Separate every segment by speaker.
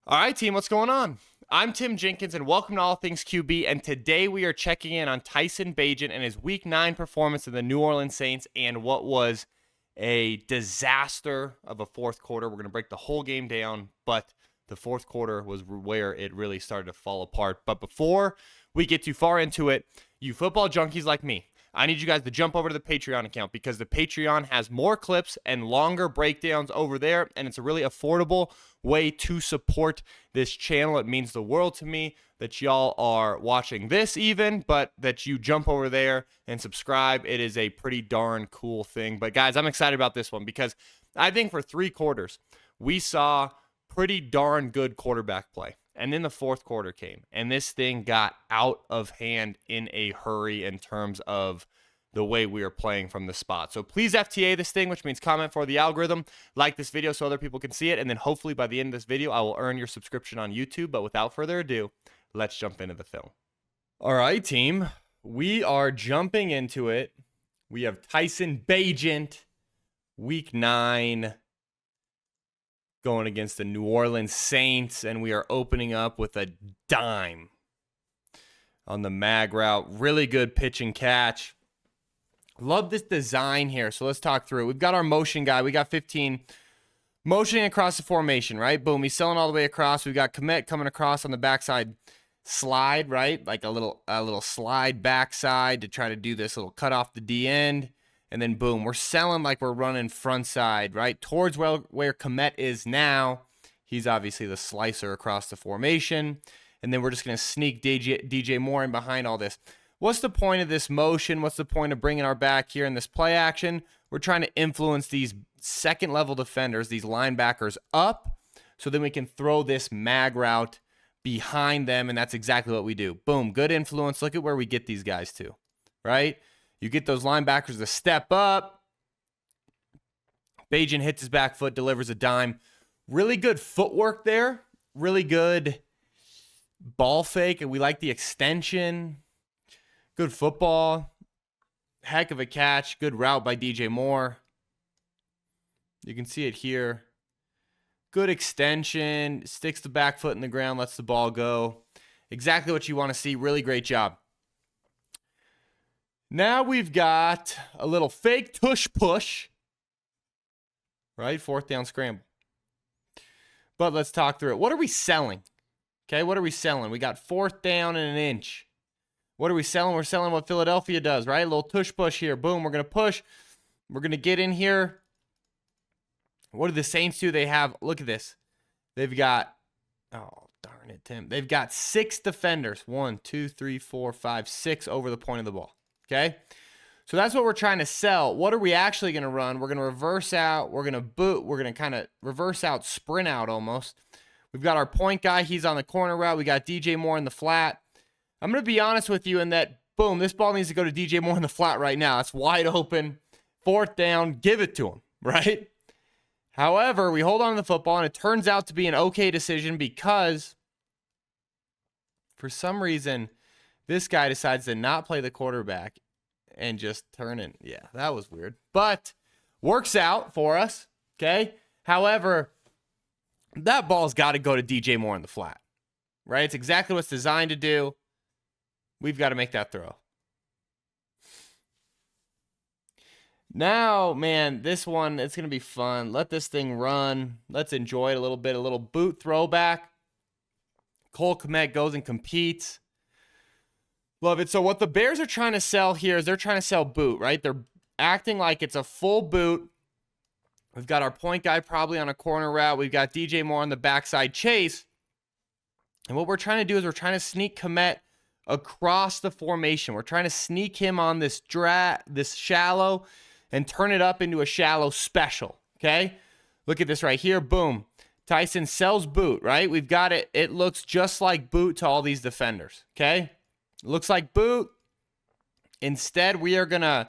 Speaker 1: All right, team, what's going on? I'm Tim Jenkins, and welcome to All Things QB. And today we are checking in on Tyson Bagent and his Week 9 performance of the New Orleans Saints and what was a disaster of a fourth quarter. We're going to break the whole game down, but the fourth quarter was where it really started to fall apart. But before we get too far into it, you football junkies like me, I need you guys to jump over to the Patreon account because the Patreon has more clips and longer breakdowns over there, and it's a really affordable way to support this channel. It means the world to me that y'all are watching this even, but that you jump over there and subscribe. It is a pretty darn cool thing. But guys, I'm excited about this one because I think for 3 quarters, we saw pretty darn good quarterback play. And then the fourth quarter came, and this thing got out of hand in a hurry in terms of the way we are playing from the spot. So please FTA this thing, which means comment for the algorithm, like this video so other people can see it, and then hopefully by the end of this video, I will earn your subscription on YouTube. But without further ado, let's jump into the film. All right, team. We are jumping into it. We have Tyson Bagent, Week 9, going against the New Orleans Saints, and we are opening up with a dime on the mag route. Really good pitch and catch. Love this design here, so let's talk through it. We've got our motion guy. We got 15 motioning across the formation, right? Boom, he's selling all the way across. We've got commit coming across on the backside slide, right? Like a little slide backside to try to do this little cut off the D end. And then boom, we're selling like we're running front side, right? Towards where Komet is now. He's obviously the slicer across the formation. And then we're just going to sneak DJ Moore in behind all this. What's the point of this motion? What's the point of bringing our back here in this play action? We're trying to influence these second level defenders, these linebackers up, so then we can throw this mag route behind them. And that's exactly what we do. Boom, good influence. Look at where we get these guys to, right? You get those linebackers to step up. Bagent hits his back foot, delivers a dime. Really good footwork there. Really good ball fake, and we like the extension. Good football. Heck of a catch. Good route by DJ Moore. You can see it here. Good extension. Sticks the back foot in the ground, lets the ball go. Exactly what you want to see. Really great job. Now we've got a little fake tush push, right? 4th down scramble. But let's talk through it. What are we selling? Okay, what are we selling? We got 4th down and 1 inch. What are we selling? We're selling what Philadelphia does, right? A little tush push here. Boom, we're going to push. We're going to get in here. What do the Saints do? They have, look at this. They've got, oh, darn it, Tim. They've got 6 defenders. 1, 2, 3, 4, 5, 6 over the point of the ball. Okay, so that's what we're trying to sell. What are we actually going to run? We're going to reverse out. We're going to boot. We're going to kind of reverse out, sprint out almost. We've got our point guy. He's on the corner route. We got DJ Moore in the flat. I'm going to be honest with you in that, boom, this ball needs to go to DJ Moore in the flat right now. It's wide open. 4th down. Give it to him, right? However, we hold on to the football, and it turns out to be an okay decision because for some reason, this guy decides to not play the quarterback and just turn it. Yeah, that was weird. But works out for us, okay? However, that ball's got to go to DJ Moore in the flat, right? It's exactly what it's designed to do. We've got to make that throw. Now, man, this one, it's going to be fun. Let this thing run. Let's enjoy it a little bit. A little boot throwback. Cole Kmet goes and competes. Love it. So what the Bears are trying to sell here is they're trying to sell boot, right? They're acting like it's a full boot. We've got our point guy probably on a corner route. We've got DJ Moore on the backside chase. And what we're trying to do is we're trying to sneak Komet across the formation. We're trying to sneak him on this shallow and turn it up into a shallow special, okay? Look at this right here. Boom. Tyson sells boot, right? We've got it. It looks just like boot to all these defenders, okay? Looks like boot. Instead, we are going to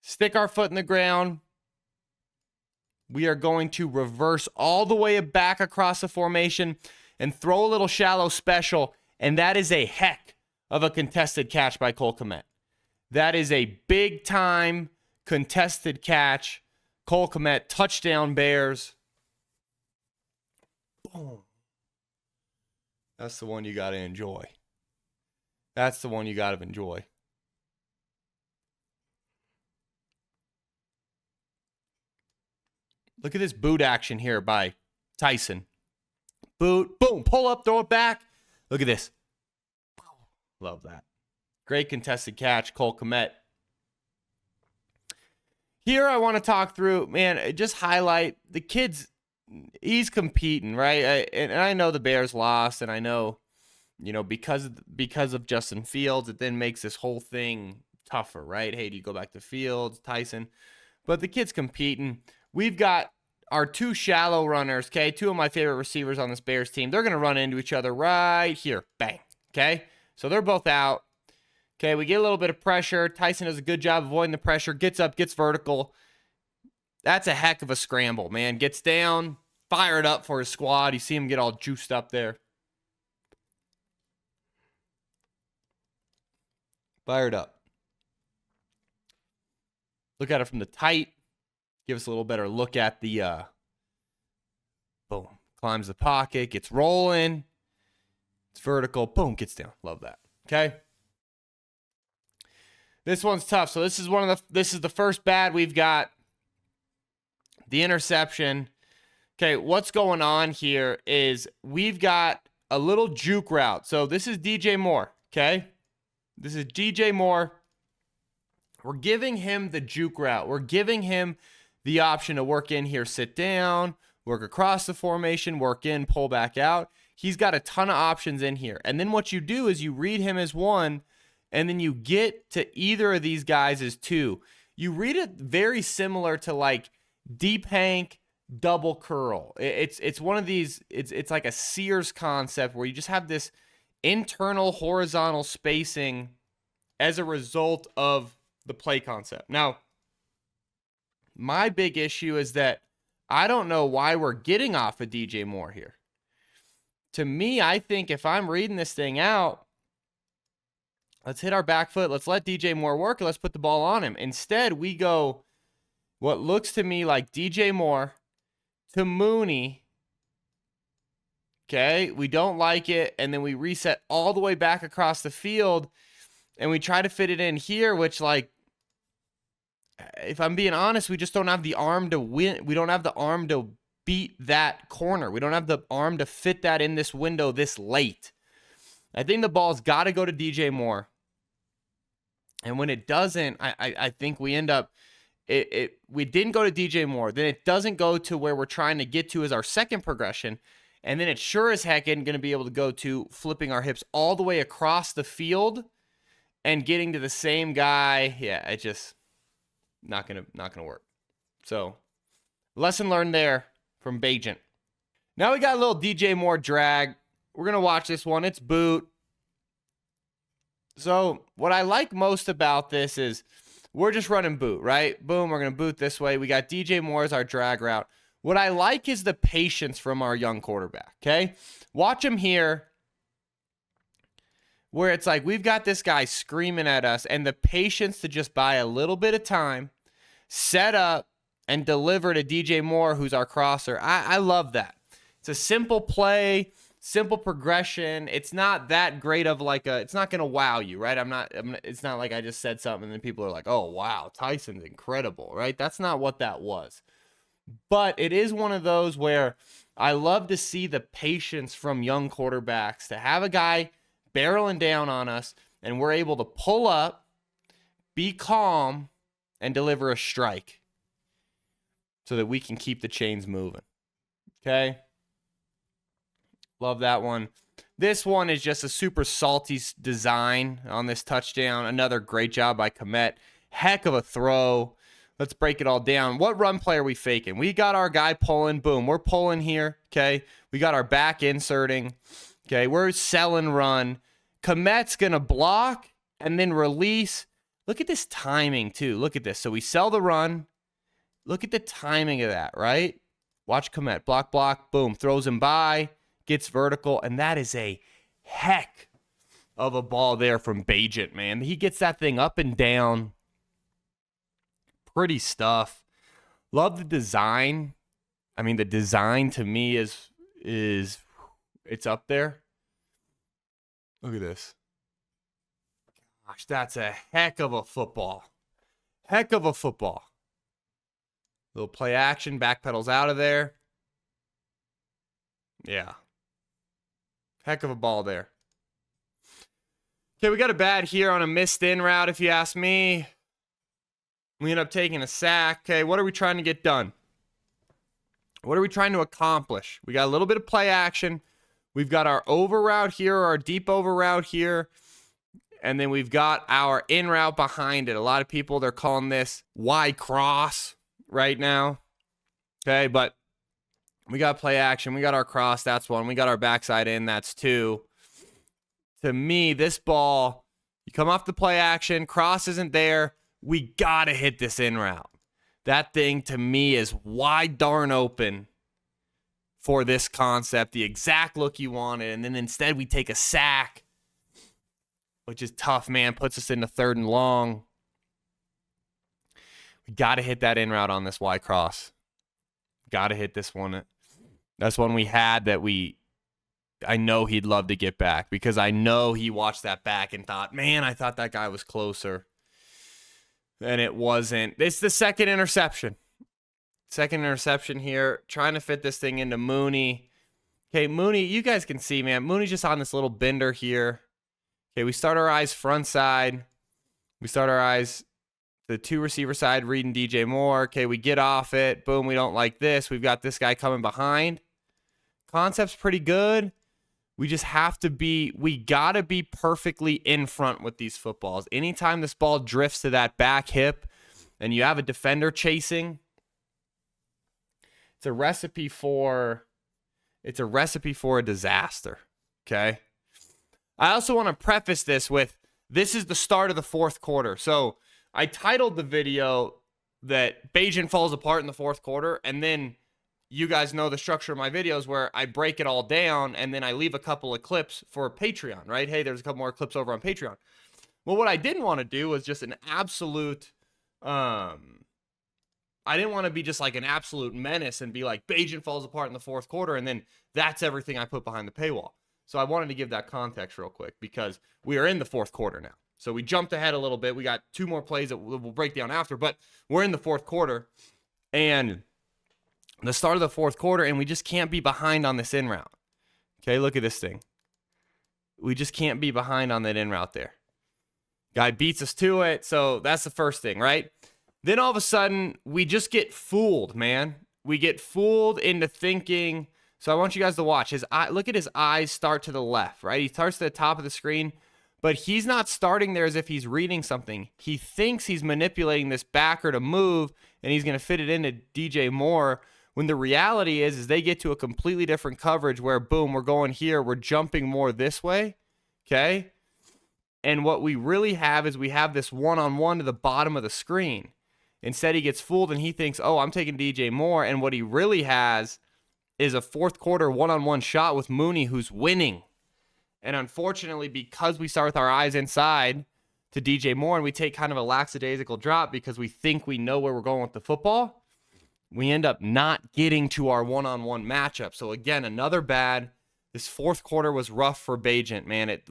Speaker 1: stick our foot in the ground. We are going to reverse all the way back across the formation and throw a little shallow special, and that is a heck of a contested catch by Cole Kmet. That is a big-time contested catch. Cole Kmet, touchdown Bears. Boom. That's the one you got to enjoy. That's the one you got to enjoy. Look at this boot action here by Tyson. Boot, boom, pull up, throw it back. Look at this. Love that. Great contested catch, Cole Kmet. Here I want to talk through, man, just highlight the kid's, he's competing, right? And I know the Bears lost, and I know, because of Justin Fields, it then makes this whole thing tougher, right? Hey, do you go back to Fields, Tyson? But the kid's competing. We've got our two shallow runners, okay? Two of my favorite receivers on this Bears team. They're going to run into each other right here. Bang, okay? So they're both out. Okay, we get a little bit of pressure. Tyson does a good job avoiding the pressure. Gets up, gets vertical. That's a heck of a scramble, man. Gets down, fired up for his squad. You see him get all juiced up there. Fired up. Look at it from the tight. Give us a little better look at the, boom. Climbs the pocket, gets rolling. It's vertical. Boom, gets down. Love that. Okay. This one's tough. So this is the first bad we've got. The interception. Okay, what's going on here is we've got a little juke route. So this is DJ Moore, okay? This is DJ Moore. We're giving him the juke route. We're giving him the option to work in here, sit down, work across the formation, work in, pull back out. He's got a ton of options in here. And then what you do is you read him as one, and then you get to either of these guys as two. You read it very similar to like deep hank, double curl. It's one of these, it's like a Sears concept where you just have this internal horizontal spacing as a result of the play concept. Now, my big issue is that I don't know why we're getting off of DJ Moore here. To me, I think if I'm reading this thing out, let's hit our back foot. Let's let DJ Moore work. Let's put the ball on him. Instead, we go what looks to me like DJ Moore to Mooney. Okay, we don't like it. And then we reset all the way back across the field. And we try to fit it in here, which, like, if I'm being honest, we just don't have the arm to win. We don't have the arm to beat that corner. We don't have the arm to fit that in this window this late. I think the ball's got to go to DJ Moore. And when it doesn't, I think we end up, we didn't go to DJ Moore. Then it doesn't go to where we're trying to get to as our second progression. And then it sure as heck isn't going to be able to go to flipping our hips all the way across the field and getting to the same guy. Yeah, it just not gonna work. So lesson learned there from Bagent. Now we got a little DJ Moore drag. We're gonna watch this one. It's boot. So what I like most about this is we're just running boot, right? Boom, we're going to boot this way. We got DJ Moore as our drag route. What I like is the patience from our young quarterback, okay? Watch him here where it's like we've got this guy screaming at us and the patience to just buy a little bit of time, set up, and deliver to DJ Moore, who's our crosser. I love that. It's a simple play. Simple progression. It's not that great of like it's not going to wow you, right? It's not like I just said something and then people are like, oh, wow, Tyson's incredible, right? That's not what that was. But it is one of those where I love to see the patience from young quarterbacks to have a guy barreling down on us and we're able to pull up, be calm, and deliver a strike so that we can keep the chains moving. Okay? Love that one. This one is just a super salty design on this touchdown. Another great job by Kmet. Heck of a throw. Let's break it all down. What run play are we faking? We got our guy pulling. Boom. We're pulling here. Okay. We got our back inserting. Okay. We're selling run. Kmet's going to block and then release. Look at this timing too. Look at this. So we sell the run. Look at the timing of that, right? Watch Kmet. Block, block. Boom. Throws him by. Gets vertical, and that is a heck of a ball there from Bagent, man. He gets that thing up and down. Pretty stuff. Love the design. I mean, the design to me is it's up there. Look at this. Gosh, that's a heck of a football. Heck of a football. Little play action, back pedals out of there. Yeah. Heck of a ball there. Okay, we got a bad here on a missed in route, if you ask me. We end up taking a sack. Okay, what are we trying to get done? What are we trying to accomplish? We got a little bit of play action. We've got our over route here, our deep over route here. And then we've got our in route behind it. A lot of people, they're calling this Y cross right now. Okay, but we got play action. We got our cross. That's one. We got our backside in. That's two. To me, this ball, you come off the play action. Cross isn't there. We got to hit this in route. That thing, to me, is wide darn open for this concept. The exact look you wanted. And then instead, we take a sack, which is tough, man. Puts us into 3rd and long. We got to hit that in route on this Y cross. Got to hit this one. That's one we had that I know he'd love to get back, because I know he watched that back and thought, man, I thought that guy was closer. And it wasn't. It's the second interception. Second interception here. Trying to fit this thing into Mooney. Okay, Mooney, you guys can see, man. Mooney's just on this little bender here. Okay, we start our eyes front side. We start our eyes the 2 receiver side, reading DJ Moore. Okay, we get off it. Boom, we don't like this. We've got this guy coming behind. Concept's pretty good. We just have to we got to be perfectly in front with these footballs. Anytime this ball drifts to that back hip and you have a defender chasing, it's a recipe for a disaster, okay? I also want to preface this with, this is the start of the 4th quarter. So I titled the video that Bagent falls apart in the 4th quarter, and then you guys know the structure of my videos where I break it all down and then I leave a couple of clips for Patreon, right? Hey, there's a couple more clips over on Patreon. Well, what I didn't want to do was just an absolute, I didn't want to be just like an absolute menace and be like, Bagent falls apart in the 4th quarter, and then that's everything I put behind the paywall. So I wanted to give that context real quick, because we are in the 4th quarter now. So we jumped ahead a little bit. We got 2 more plays that we'll break down after, but we're in the 4th quarter. And the start of the 4th quarter, and we just can't be behind on this in route. Okay, look at this thing. We just can't be behind on that in route there. Guy beats us to it, so that's the first thing, right? Then all of a sudden, we just get fooled, man. We get fooled into thinking. So I want you guys to watch. Look at his eyes start to the left, right? He starts to the top of the screen, but he's not starting there as if he's reading something. He thinks he's manipulating this backer to move, and he's going to fit it into DJ Moore, when the reality is they get to a completely different coverage where, boom, we're going here, we're jumping more this way, okay? And what we really have is we have this one-on-one to the bottom of the screen. Instead, he gets fooled and he thinks, oh, I'm taking DJ Moore, and what he really has is a 4th quarter one-on-one shot with Mooney, who's winning. And unfortunately, because we start with our eyes inside to DJ Moore and we take kind of a lackadaisical drop because we think we know where we're going with the football, we end up not getting to our one-on-one matchup. So again, another bad. This 4th quarter was rough for Bagent, man.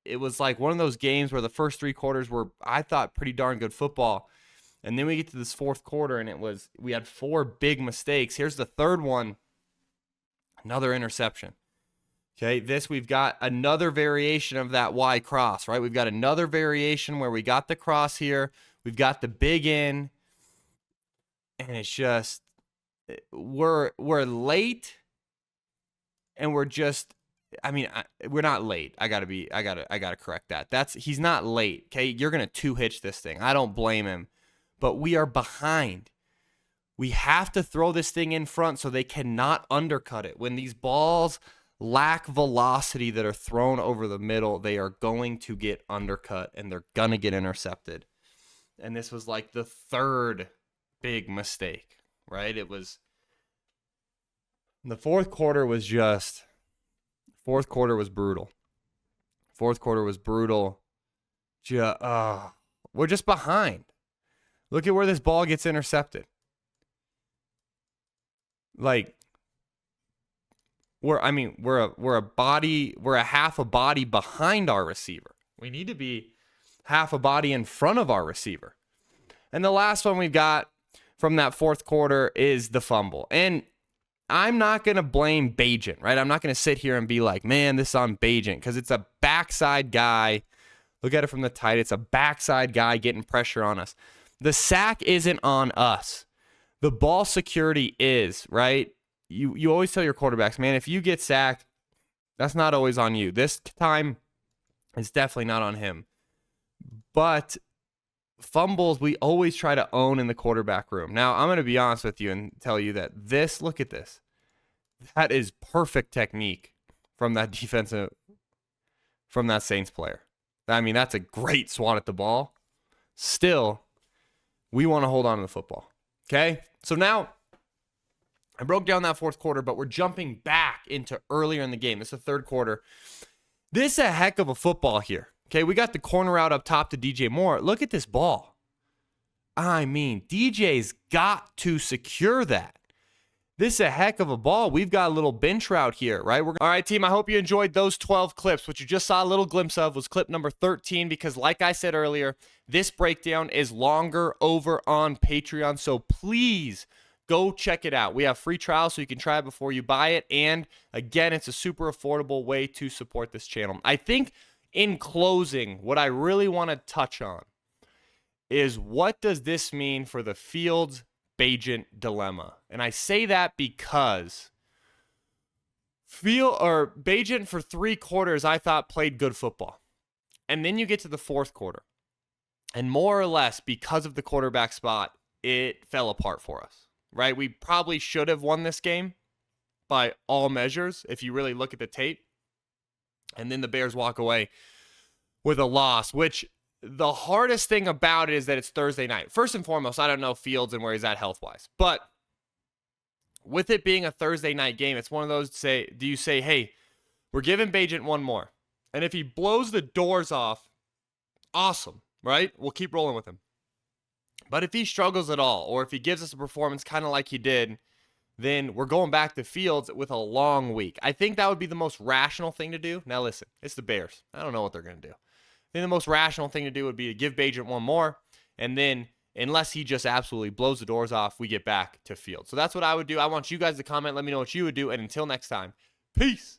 Speaker 1: It was like one of those games where the first 3 quarters were, I thought, pretty darn good football. And then we get to this 4th quarter, and we had 4 big mistakes. Here's the 3rd one. Another interception. Okay, we've got another variation of that Y cross, right? We've got another variation where we got the cross here. We've got the big in. And it's just, we're late, and we're just, we're not late. I gotta correct that. He's not late. Okay, you're gonna 2-hitch this thing. I don't blame him, but we are behind. We have to throw this thing in front so they cannot undercut it. When these balls lack velocity that are thrown over the middle, they are going to get undercut and they're gonna get intercepted. And this was like the 3rd big mistake, right? The 4th quarter was brutal. 4th quarter was brutal. We're just behind. Look at where this ball gets intercepted. Like, we're a half a body behind our receiver. We need to be half a body in front of our receiver. And the last one we've got from that fourth quarter is the fumble. And I'm not going to blame Bagent, right? I'm not going to sit here and be like, man, this is on Bagent, because it's a backside guy. Look at it from the tight. It's a backside guy getting pressure on us. The sack isn't on us. The ball security is, right? You always tell your quarterbacks, man, if you get sacked, that's not always on you. This time, it's definitely not on him. But fumbles, we always try to own in the quarterback room. Now, I'm going to be honest with you and tell you that look at this. That is perfect technique from that Saints player. I mean, that's a great swat at the ball. Still, we want to hold on to the football. Okay? So now, I broke down that fourth quarter, but we're jumping back into earlier in the game. This is the third quarter. This is a heck of a football here. Okay, we got the corner out up top to DJ Moore. Look at this ball. I mean, DJ's got to secure that. This is a heck of a ball. We've got a little bench route here, right? All right, team, I hope you enjoyed those 12 clips. What you just saw a little glimpse of was clip number 13, because like I said earlier, this breakdown is longer over on Patreon, so please go check it out. We have free trials so you can try it before you buy it, and again, it's a super affordable way to support this channel. I think in closing, what I really want to touch on is, what does this mean for the Fields-Bagent dilemma? And I say that because Bagent for 3 quarters, I thought, played good football. And then you get to the fourth quarter, and more or less, because of the quarterback spot, it fell apart for us, right? We probably should have won this game by all measures if you really look at the tape. And then the Bears walk away with a loss, which the hardest thing about it is that it's Thursday night. First and foremost, I don't know Fields and where he's at health-wise. But with it being a Thursday night game, it's one of those, do you say, hey, we're giving Bagent one more. And if he blows the doors off, awesome, right? We'll keep rolling with him. But if he struggles at all, or if he gives us a performance kind of like he did, then we're going back to Fields with a long week. I think that would be the most rational thing to do. Now listen, it's the Bears. I don't know what they're going to do. I think the most rational thing to do would be to give Bagent one more, and then unless he just absolutely blows the doors off, we get back to Fields. So that's what I would do. I want you guys to comment. Let me know what you would do, and until next time, peace.